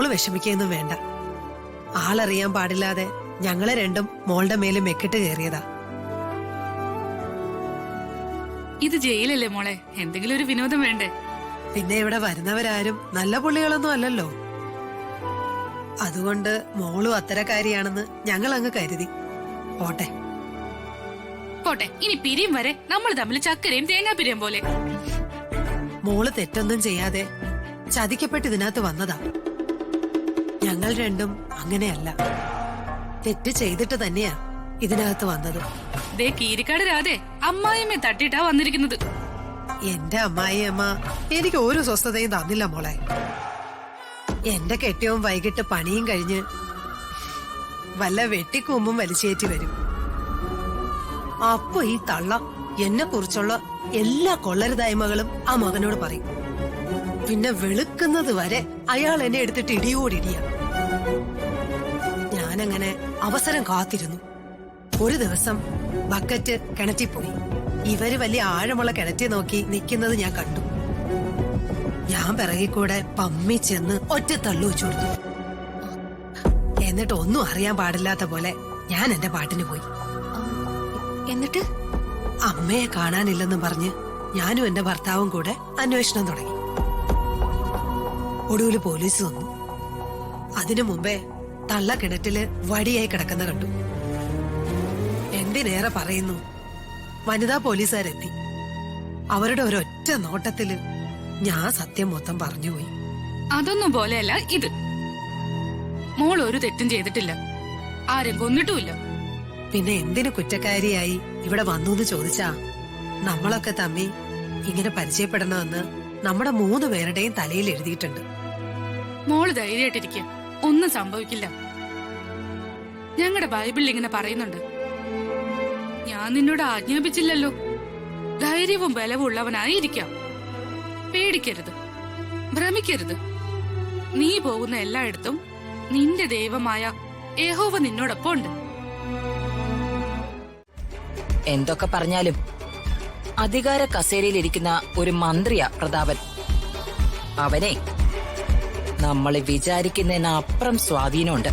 മോള് വിഷമിക്കൊന്നും വേണ്ട. ആളറിയാൻ പാടില്ലാതെ ഞങ്ങളെ രണ്ടും മോളുടെ മേലും മെക്കിട്ട് കയറിയതാ. ഇത് ജയിലല്ലേ മോളെ, എന്തെങ്കിലും ഒരു വിനോദം വേണ്ടേ? പിന്നെ ഇവിടെ വരുന്നവരാരും നല്ല പുള്ളികളൊന്നും അല്ലല്ലോ. അതുകൊണ്ട് മോളും അത്തരക്കാരിയാണെന്ന് ഞങ്ങൾ അങ്ങ് കരുതി. പോട്ടെ പോട്ടെ, ഇനി പിരിയും വരെ നമ്മൾ തമ്മിൽ ചക്കരയും തേങ്ങാപ്പിരിയും പോലെ. മോള് തെറ്റൊന്നും ചെയ്യാതെ ചതിക്കപ്പെട്ട് ഇതിനകത്ത് വന്നതാ. ഞങ്ങൾ രണ്ടും അങ്ങനെയല്ല, തെറ്റ് ചെയ്തിട്ട് തന്നെയാ ഇതിനകത്ത് വന്നത്. ദേ കീരിക്കാട് രാധേ അമ്മായിയമ്മയെ തട്ടിയിട്ടാ വന്നിരിക്കുന്നത്. എന്റെ അമ്മായിയമ്മ എനിക്ക് ഒരു സ്വസ്ഥതയും തന്നില്ല മോളെ. എന്റെ കെട്ടിയവും വൈകിട്ട് പണിയും കഴിഞ്ഞ് വല്ല വെട്ടിക്കൂമ്പും വലിച്ചേറ്റി വരും. അപ്പൊ ഈ തള്ള എന്നെ കുറിച്ചുള്ള എല്ലാ കൊള്ളരുതായ്മകളും ആ മകനോട് പറയും. പിന്നെ വെളുക്കുന്നത് വരെ അയാൾ എന്നെ എടുത്തിട്ട് ഇടിയോടിടിയ. ഞാനങ്ങനെ അവസരം കാത്തിരുന്നു. ഒരു ദിവസം ബക്കറ്റ് കിണറ്റിൽ പോയി. ഇവര് വലിയ ആഴമുള്ള കിണറ്റിൽ നോക്കി നിൽക്കുന്നത് ഞാൻ കണ്ടു. ഞാൻ പിറകിൽ കൂടെ പമ്മി ചെന്ന് ഒറ്റ തള്ളു വെച്ചു കൊടുത്തു. എന്നിട്ട് ഒന്നും അറിയാൻ പാടില്ലാത്ത പോലെ ഞാൻ എന്റെ പാട്ടിന് പോയി. എന്നിട്ട് അമ്മയെ കാണാനില്ലെന്നും പറഞ്ഞ് ഞാനും എന്റെ ഭർത്താവും കൂടെ അന്വേഷണം തുടങ്ങി. ഒടുവിൽ പോലീസ് വന്നു. അതിനു മുമ്പേ തള്ള കിണറ്റില് വടിയായി കിടക്കുന്ന കണ്ടു. എന്തിനേറെ പറയുന്നു, വനിതാ പോലീസുകാരെത്തി. അവരുടെ ഒരൊറ്റ നോട്ടത്തില് ഞാൻ സത്യം മൊത്തം പറഞ്ഞുപോയി. അതൊന്നും പോലെയല്ല ഇത്. മോൾ ഒരു തെറ്റും ചെയ്തിട്ടില്ല, ആരും കൊന്നിട്ടുമില്ല. പിന്നെ എന്തിനു കുറ്റക്കാരിയായി ഇവിടെ വന്നു എന്ന് ചോദിച്ചാ, നമ്മളൊക്കെ തമ്മി ഇങ്ങനെ പരിചയപ്പെടണമെന്ന് നമ്മുടെ 3 പേരുടെയും തലയിൽ എഴുതിയിട്ടുണ്ട്. മോള് ധൈര്യമായിട്ടിരിക്കുക, ഒന്നും സംഭവിക്കില്ല. ഞങ്ങളുടെ ബൈബിളിൽ ഇങ്ങനെ പറയുന്നുണ്ട്, ഞാൻ നിന്നോട് ആജ്ഞാപിച്ചില്ലല്ലോ, ധൈര്യവും ബലവും ഉള്ളവനായിരിക്കാം, പേടിക്കരുത്, ഭ്രമിക്കരുത്. നീ പോകുന്ന എല്ലായിടത്തും നിന്റെ ദൈവമായ യഹോവ നിന്നോടൊപ്പം ഉണ്ട്. എന്തൊക്കെ പറഞ്ഞാലും അധികാര കസേരയിലിരിക്കുന്ന ഒരു മന്ത്രിയാ പ്രതാപൻ. അവനെ നമ്മൾ വിചാരിക്കുന്നതിനപ്പുറം സ്വാധീനമുണ്ട്.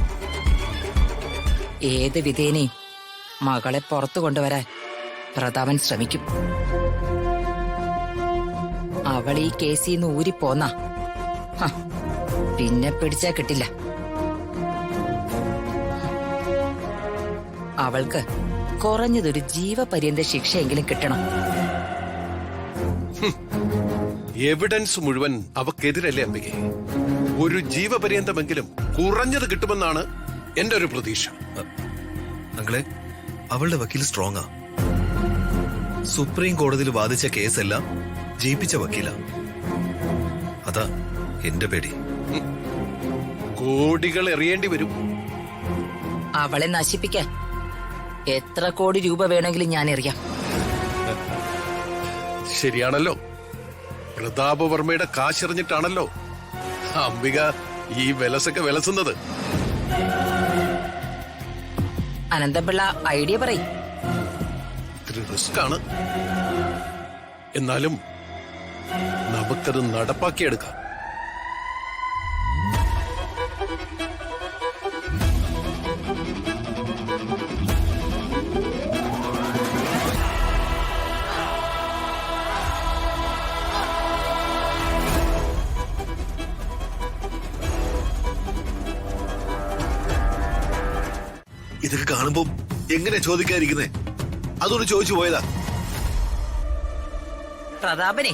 ഏത് വിധേനയും മകളെ പുറത്തു കൊണ്ടുവരാൻ പ്രതാപൻ ശ്രമിക്കും. അവൾ ഈ കേസിൽ നിന്ന് ഊരിപ്പോന്ന പിന്നെ പിടിച്ചാ കിട്ടില്ല. അവൾക്ക് കുറഞ്ഞതൊരു ജീവപര്യന്ത ശിക്ഷയെങ്കിലും കിട്ടണം. എവിഡൻസ് മുഴുവൻ അവക്കെതിരല്ലേ അംബികെ? ഒരു ജീവപര്യന്തമെങ്കിലും കുറഞ്ഞത് കിട്ടുമെന്നാണ് എന്റെ ഒരു പ്രതീക്ഷ. അങ്ങളെ, അവളുടെ വക്കീൽ സ്ട്രോങ്ങാ. സുപ്രീം കോടതിയിൽ വാദിച്ച കേസെല്ലാം ജയിപ്പിച്ച വക്കീല. അതാ എന്റെ പേടി. കോടികൾ എറിയേണ്ടി വരും അവളെ നശിപ്പിക്കാൻ. എത്ര കോടി രൂപ വേണമെങ്കിലും ഞാൻ എറിയാം. ശരിയാണല്ലോ, പ്രതാപവർമ്മയുടെ കാശെറിഞ്ഞിട്ടാണല്ലോ അംബിക ഈ വിലസൊക്കെ വിലസുന്നത്. അനന്തപിള്ള ഐഡിയ പറയും. ഇത്തിരി റിസ്ക് ആണ്, എന്നാലും നമുക്കത് നടപ്പാക്കിയെടുക്കാം. ഇതൊക്കെ കാണുമ്പോ എങ്ങനെ ചോദിക്കാതിരിക്കുന്നേ? അതൊന്ന് ചോദിച്ചു പോയതാ. പ്രതാപനെ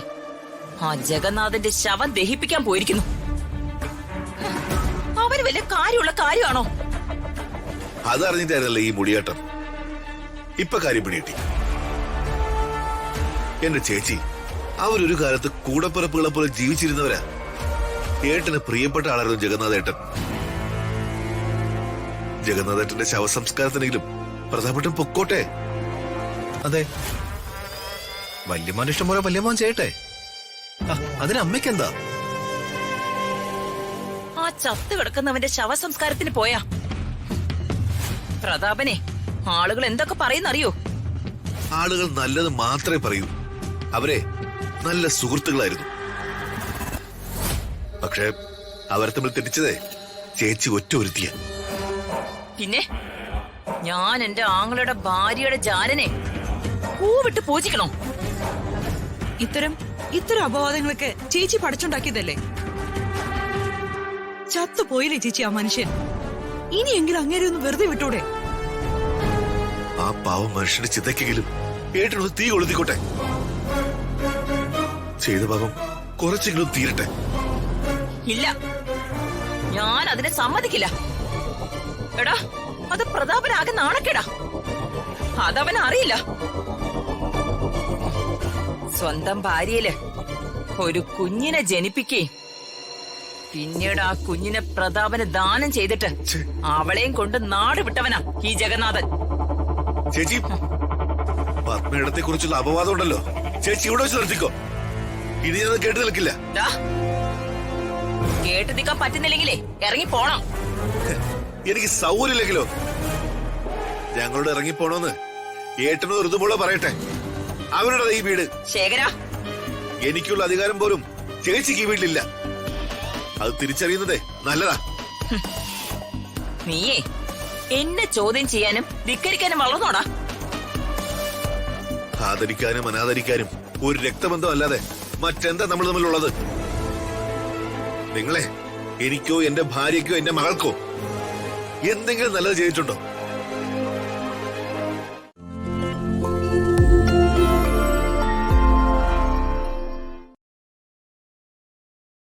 ആ ജഗന്നാഥന്റെ ശവം ദഹിപ്പിക്കാൻ പോയിരിക്കുന്നു. അവന് വലിയ കാര്യമാണോ? അതറിഞ്ഞിട്ടായിരുന്നല്ലേ ഈ മുടിയാട്ടം. ഇപ്പൊ കാര്യം പിടികിട്ടി. എന്റെ ചേച്ചി, അവരൊരു കാലത്ത് കൂടപ്പിറപ്പുകളെ പോലെ ജീവിച്ചിരുന്നവരാ. ഏട്ടന് പ്രിയപ്പെട്ട ആളായിരുന്നു ജഗന്നാഥേട്ടൻ. ജഗന്നാഥേട്ടന്റെ ശവസംസ്കാരത്തിനെങ്കിലും പ്രധാനപ്പെട്ട പൊക്കോട്ടെ. അതെ, വല്യമാൻ ഇഷ്ടം പോലെ വല്യമാൻ ചെയ്യട്ടെ. അതിന് അമ്മയ്ക്കെന്താ? ആ ചത്ത് കിടക്കുന്നവന്റെ ശവസംസ്കാരത്തിന് പോയാ പ്രതാപനെ ആളുകൾ എന്തൊക്കെ പറയുന്നറിയോ? ആളുകൾ നല്ലത് മാത്രമേ പറയൂ. അവരെ നല്ല സുഹൃത്തുക്കളായിരുന്നു. പക്ഷെ അവരെ തമ്മിൽ തെറ്റിച്ചതേ ചേച്ചി ഒറ്റ ഒരുത്തിയ. പിന്നെ ഞാൻ എന്റെ ആങ്ങളുടെ ഭാര്യയുടെ ജാലനെ പൂവിട്ട് പൂജിക്കണോ? ഇത്തരം അപവാദങ്ങളൊക്കെ ചേച്ചി പഠിച്ചുണ്ടാക്കിയതല്ലേ? ചത്തുപോയില്ലേ ചേച്ചി ആ മനുഷ്യൻ? ഇനിയെങ്കിലും അങ്ങേരെ ഒന്ന് വെറുതെ വിട്ടൂടെ? ആ പാവം മനുഷ്യന്റെ ചിതയ്ക്കെങ്കിലും ഏട്ടനൊന്ന് തീ കൊളുത്തിക്കോട്ടെ. ചെയ്ത പാപം കുറച്ചെങ്കിലും തീരട്ടെ. ഇല്ല, ഞാൻ അതിനെ സമ്മതിക്കില്ല. എടാ, അത് പ്രതാപനാകെ നാണക്കേടാ. അതവൻ അറിയില്ല. സ്വന്തം ഭാര്യയില് ഒരു കുഞ്ഞിനെ ജനിപ്പിക്കുകയും പിന്നീട് ആ കുഞ്ഞിനെ പ്രതാപന് ദാനം ചെയ്തിട്ട് അവളെയും കൊണ്ട് നാട് വിട്ടവനാ ഈ ജഗന്നാഥൻ. ചേച്ചി, പത്മയിടത്തെ കുറിച്ചുള്ള അപവാദം ഉണ്ടല്ലോ, ചേച്ചി ഇവിടെ വെച്ച് നിർത്തിക്കോ. ഇനി ഞാൻ കേട്ടു നിൽക്കില്ല. ദാ, കേട്ട് നിൽക്കാൻ പറ്റുന്നില്ലെങ്കിലേ ഇറങ്ങി പോണം. എനിക്ക് സൗകര്യമില്ലെങ്കിലോ? ഞങ്ങളോട് ഇറങ്ങിപ്പോണോന്ന് ഏട്ടനോ ഋതുപോളോ പറയട്ടെ. അവരുടെ ഈ വീട്. ശേഖര, എനിക്കുള്ള അധികാരം പോലും ചേച്ചിക്ക് ഈ വീട്ടിലില്ല. അത് തിരിച്ചറിയുന്നതേ നല്ലതാ. നീയേ എന്നെ ചോദ്യം ചെയ്യാനും ധിക്കരിക്കാനും വളർന്നോടാ. ആദരിക്കാനും അനാദരിക്കാനും ഒരു രക്തബന്ധം അല്ലാതെ മറ്റെന്താ നമ്മൾ തമ്മിലുള്ളത്? നിങ്ങളെ എനിക്കോ എന്റെ ഭാര്യയ്ക്കോ എന്റെ മകൾക്കോ എന്തെങ്കിലും നല്ലത് ചെയ്തിട്ടുണ്ടോ?